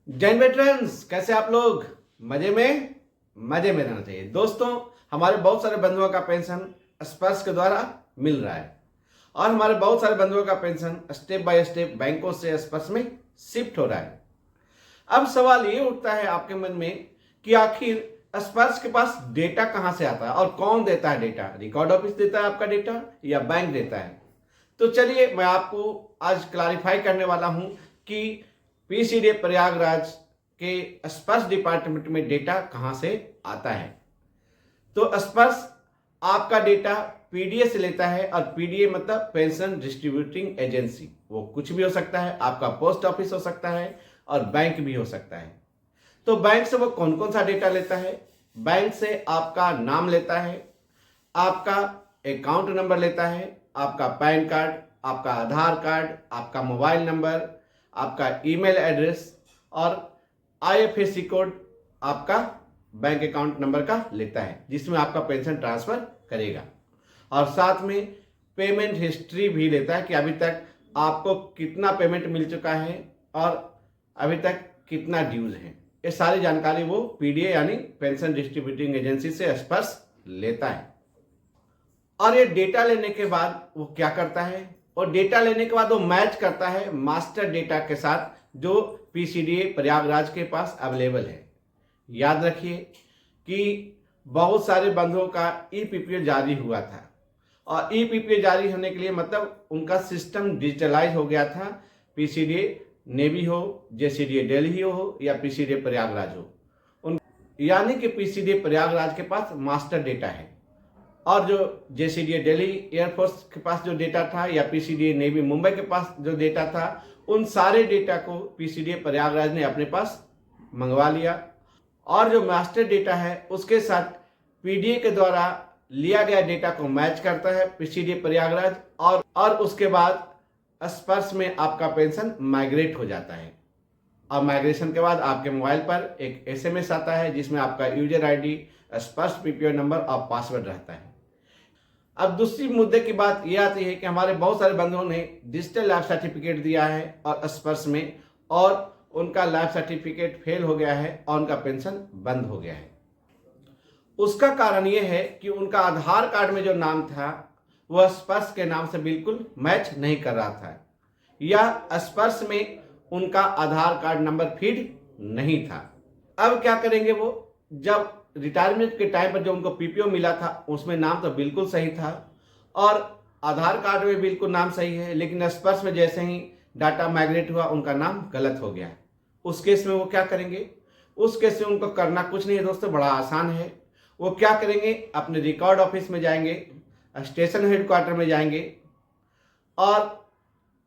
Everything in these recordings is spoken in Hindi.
जैन वेटरन्स, कैसे आप लोग? मजे में रहना चाहिए दोस्तों। हमारे बहुत सारे बंधुओं का पेंशन स्पर्श के द्वारा मिल रहा है और हमारे बहुत सारे बंधुओं का पेंशन स्टेप बाय स्टेप बैंकों से स्पर्श में शिफ्ट हो रहा है। अब सवाल ये उठता है आपके मन में कि आखिर स्पर्श के पास डेटा कहां से आता है और कौन देता है डेटा? रिकॉर्ड ऑफिस देता है आपका डेटा या बैंक देता है? तो चलिए मैं आपको आज क्लैरिफाई करने वाला हूं कि पीसीडी प्रयागराज के स्पर्श डिपार्टमेंट में डेटा कहां से आता है। तो स्पर्श आपका डेटा पीडीए से लेता है और पीडीए मतलब पेंशन डिस्ट्रीब्यूटिंग एजेंसी। वो कुछ भी हो सकता है, आपका पोस्ट ऑफिस हो सकता है और बैंक भी हो सकता है। तो बैंक से वो कौन कौन सा डेटा लेता है? बैंक से आपका नाम लेता है, आपका अकाउंट नंबर लेता है, आपका पैन कार्ड, आपका आधार कार्ड, आपका मोबाइल नंबर, आपका ईमेल एड्रेस और आईएफएससी कोड आपका बैंक अकाउंट नंबर का लेता है जिसमें आपका पेंशन ट्रांसफर करेगा। और साथ में पेमेंट हिस्ट्री भी लेता है कि अभी तक आपको कितना पेमेंट मिल चुका है और अभी तक कितना ड्यूज है। ये सारी जानकारी वो पीडीए यानी पेंशन डिस्ट्रीब्यूटिंग एजेंसी से स्पर्श लेता है। और ये डेटा लेने के बाद वो क्या करता है? और डेटा लेने के बाद वो मैच करता है मास्टर डेटा के साथ जो पीसीडीए प्रयागराज के पास अवेलेबल है। याद रखिए कि बहुत सारे बंधुओं का ईपीपीओ जारी हुआ था और ईपीपीओ जारी होने के लिए मतलब उनका सिस्टम डिजिटलाइज हो गया था। पीसीडीए नेवी हो, जेसीडीए दिल्ली हो या पीसीडीए प्रयागराज हो, उन यानी कि पीसीडीए प्रयागराज के पास मास्टर डेटा है और जो जेसीडीए दिल्ली एयरफोर्स के पास जो डेटा था या पीसीडीए नेवी मुंबई के पास जो डेटा था, उन सारे डेटा को पीसीडीए प्रयागराज ने अपने पास मंगवा लिया और जो मास्टर डेटा है उसके साथ पीडीए के द्वारा लिया गया डेटा को मैच करता है पीसीडीए प्रयागराज और उसके बाद स्पर्श में आपका पेंशन माइग्रेट हो जाता है। और माइग्रेशन के बाद आपके मोबाइल पर एक एसएमएस आता है जिसमें आपका यूजर आईडी, स्पर्श पीपीओ नंबर और पासवर्ड रहता है। अब दूसरी मुद्दे की बात यह आती है कि हमारे बहुत सारे बंधुओं ने डिजिटल लाइफ सर्टिफिकेट दिया है और स्पर्श में और उनका लाइफ सर्टिफिकेट फेल हो गया है और उनका पेंशन बंद हो गया है। उसका कारण यह है कि उनका आधार कार्ड में जो नाम था वह स्पर्श के नाम से बिल्कुल मैच नहीं कर रहा था या स्पर्श में उनका आधार कार्ड नंबर फीड नहीं था। अब क्या करेंगे वो? जब रिटायरमेंट के टाइम पर जो उनको पीपीओ मिला था उसमें नाम तो बिल्कुल सही था और आधार कार्ड में बिल्कुल नाम सही है, लेकिन स्पर्श में जैसे ही डाटा माइग्रेट हुआ उनका नाम गलत हो गया। उस केस में वो क्या करेंगे? उस केस में उनको करना कुछ नहीं है दोस्तों, बड़ा आसान है। वो क्या करेंगे? अपने रिकॉर्ड ऑफिस में जाएंगे, स्टेशन हेडक्वार्टर में जाएंगे और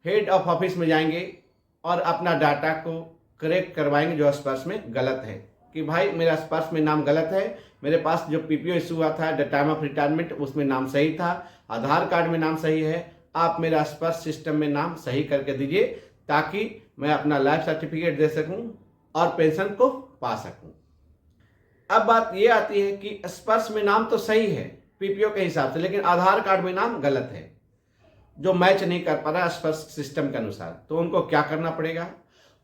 हेड ऑफ ऑफिस में जाएंगे और अपना डाटा को करेक्ट करवाएंगे जो स्पर्श में गलत है कि भाई मेरा स्पर्श में नाम गलत है, मेरे पास जो पीपीओ इशू हुआ था द टाइम ऑफ रिटायरमेंट उसमें नाम सही था, आधार कार्ड में नाम सही है, आप मेरा स्पर्श सिस्टम में नाम सही करके दीजिए ताकि मैं अपना लाइफ सर्टिफिकेट दे सकूं और पेंशन को पा सकूं। अब बात यह आती है कि स्पर्श में नाम तो सही है पीपीओ के हिसाब से, लेकिन आधार कार्ड में नाम गलत है जो मैच नहीं कर पा रहा स्पर्श सिस्टम के अनुसार। तो उनको क्या करना पड़ेगा?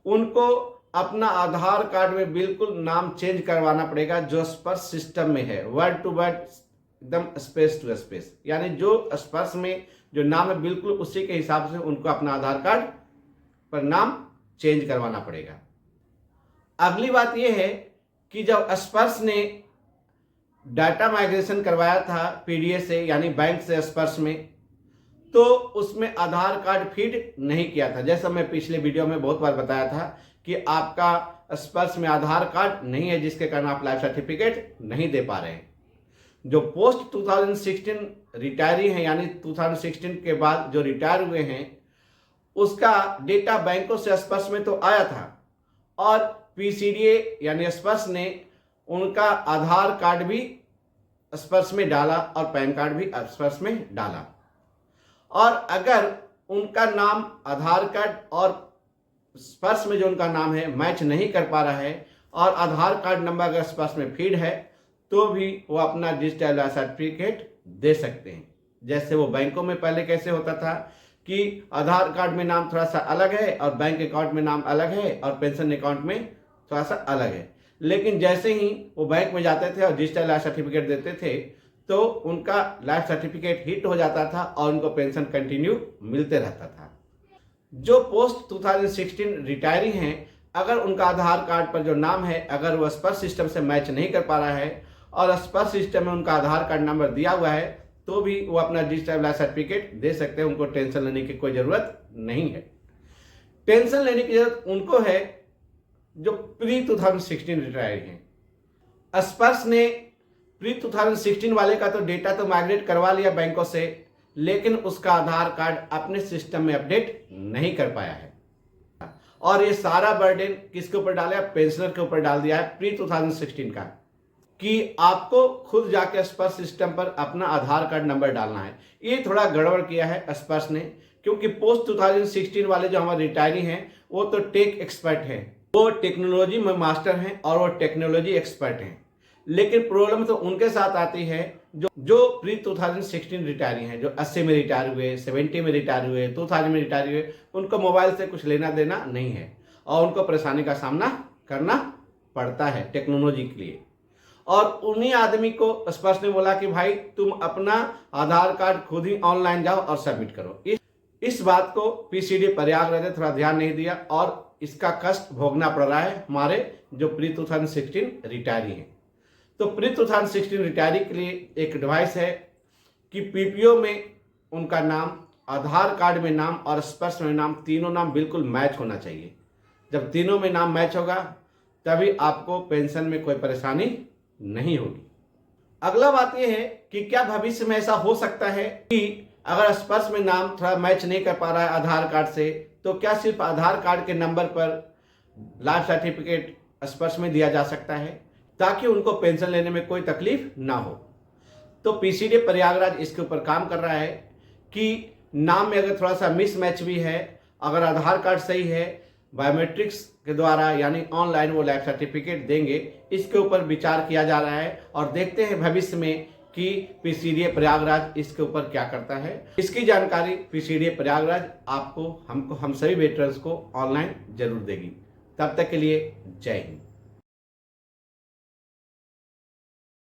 उनको अपना आधार कार्ड में बिल्कुल नाम चेंज करवाना पड़ेगा जो स्पर्श सिस्टम में है, वर्ड टू वर्ड, एकदम स्पेस टू स्पेस, यानी जो स्पर्श में जो नाम है बिल्कुल उसी के हिसाब से उनको अपना आधार कार्ड पर नाम चेंज करवाना पड़ेगा। अगली बात यह है कि जब स्पर्श ने डाटा माइग्रेशन करवाया था पीडीए से यानी बैंक से स्पर्श में, तो उसमें आधार कार्ड फीड नहीं किया था। जैसा मैं पिछले वीडियो में बहुत बार बताया था कि आपका स्पर्श में आधार कार्ड नहीं है जिसके कारण आप लाइफ सर्टिफिकेट नहीं दे पा रहे हैं। जो पोस्ट 2016 रिटायरी हैं यानी 2016 के बाद जो रिटायर हुए हैं उसका डेटा बैंकों से स्पर्श में तो आया था और पीसीडीए यानी स्पर्श ने उनका आधार कार्ड भी स्पर्श में डाला और पैन कार्ड भी स्पर्श में डाला। और अगर उनका नाम आधार कार्ड और स्पर्श में जो उनका नाम है मैच नहीं कर पा रहा है और आधार कार्ड नंबर अगर स्पर्श में फीड है तो भी वो अपना डिजिटल सर्टिफिकेट दे सकते हैं। जैसे वो बैंकों में पहले कैसे होता था कि आधार कार्ड में नाम थोड़ा सा अलग है और बैंक अकाउंट में नाम अलग है और पेंशन अकाउंट में थोड़ा सा अलग है। लेकिन जैसे ही वो बैंक में जाते थे और डिजिटल लाइफ सर्टिफिकेट देते थे तो उनका लाइफ सर्टिफिकेट हिट हो जाता था और उनको पेंशन कंटिन्यू मिलते रहता था। जो पोस्ट 2016 रिटायरी हैं, अगर उनका आधार कार्ड पर जो नाम है अगर वो स्पर्श सिस्टम से मैच नहीं कर पा रहा है और स्पर्श सिस्टम में उनका आधार कार्ड नंबर दिया हुआ है तो भी वो अपना डिजिटल लाइफ सर्टिफिकेट दे सकते हैं। उनको टेंशन लेने की कोई ज़रूरत नहीं है। टेंशन लेने की जरूरत उनको है जो प्री 2016 रिटायर हैं। स्पर्श ने प्री 2016 वाले का तो डेटा तो माइग्रेट करवा लिया बैंकों से, लेकिन उसका आधार कार्ड अपने सिस्टम में अपडेट नहीं कर पाया है और ये सारा बर्डन किसके ऊपर डाला है? पेंशनर के ऊपर डाल दिया है प्री 2016 का, कि आपको खुद जाके स्पर्श सिस्टम पर अपना आधार कार्ड नंबर डालना है। ये थोड़ा गड़बड़ किया है स्पर्श ने, क्योंकि पोस्ट 2016 वाले जो हमारे रिटायरी हैं वो तो टेक एक्सपर्ट हैं, वो टेक्नोलॉजी में मास्टर हैं और वो टेक्नोलॉजी एक्सपर्ट हैं। लेकिन प्रॉब्लम तो उनके साथ आती है जो प्री 2016 रिटायरी हैं, जो 80 में रिटायर हुए, 70 में रिटायर हुए, 2000 में रिटायर हुए। उनको मोबाइल से कुछ लेना देना नहीं है और उनको परेशानी का सामना करना पड़ता है टेक्नोलॉजी के लिए। और उन्हीं आदमी को स्पर्श ने बोला कि भाई तुम अपना आधार कार्ड खुद ही ऑनलाइन जाओ और सबमिट करो। इस बात को पीसीडी प्रयागराज ने थोड़ा ध्यान नहीं दिया और इसका कष्ट भोगना पड़ रहा है हमारे जो प्री 2016 रिटायरी हैं। तो प्री 2016 रिटायरी के लिए एक एडवाइस है कि पीपीओ में उनका नाम, आधार कार्ड में नाम और स्पर्श में नाम, तीनों नाम बिल्कुल मैच होना चाहिए। जब तीनों में नाम मैच होगा तभी आपको पेंशन में कोई परेशानी नहीं होगी। अगला बात यह है कि क्या भविष्य में ऐसा हो सकता है कि अगर स्पर्श में नाम थोड़ा मैच नहीं कर पा रहा है आधार कार्ड से, तो क्या सिर्फ आधार कार्ड के नंबर पर लाइफ सर्टिफिकेट स्पर्श में दिया जा सकता है ताकि उनको पेंशन लेने में कोई तकलीफ ना हो? तो पीसीडी प्रयागराज इसके ऊपर काम कर रहा है कि नाम में अगर थोड़ा सा मिसमैच भी है, अगर आधार कार्ड सही है, बायोमेट्रिक्स के द्वारा यानी ऑनलाइन वो लाइफ सर्टिफिकेट देंगे, इसके ऊपर विचार किया जा रहा है और देखते हैं भविष्य में कि पीसीडी प्रयागराज इसके ऊपर क्या करता है। इसकी जानकारी पीसीडी प्रयागराज आपको, हमको, हम सभी वेटरन्स को ऑनलाइन जरूर देगी। तब तक के लिए जय हिंद।